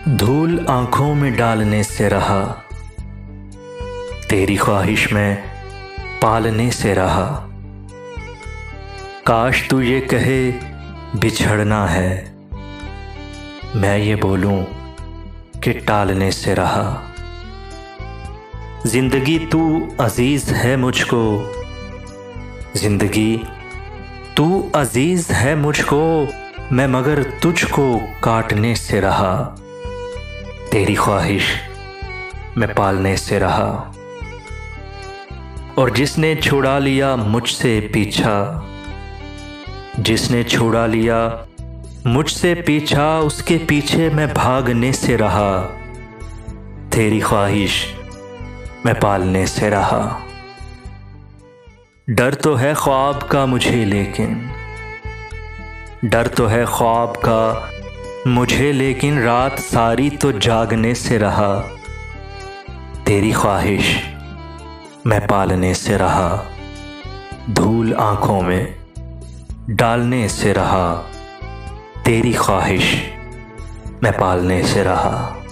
धूल आंखों में डालने से रहा, तेरी ख्वाहिश में पालने से रहा। काश तू ये कहे बिछड़ना है, मैं ये बोलूं कि टालने से रहा। जिंदगी तू अजीज है मुझको, जिंदगी तू अजीज है मुझको, मैं मगर तुझको काटने से रहा। तेरी ख्वाहिश मैं पालने से रहा। और जिसने छुड़ा लिया मुझसे पीछा, जिसने छुड़ा लिया मुझसे पीछा, उसके पीछे मैं भागने से रहा। तेरी ख्वाहिश मैं पालने से रहा। डर तो है ख्वाब का मुझे, लेकिन डर तो है ख्वाब का मुझे, लेकिन रात सारी तो जागने से रहा। तेरी ख्वाहिश मैं पालने से रहा। धूल आंखों में डालने से रहा, तेरी ख्वाहिश मैं पालने से रहा।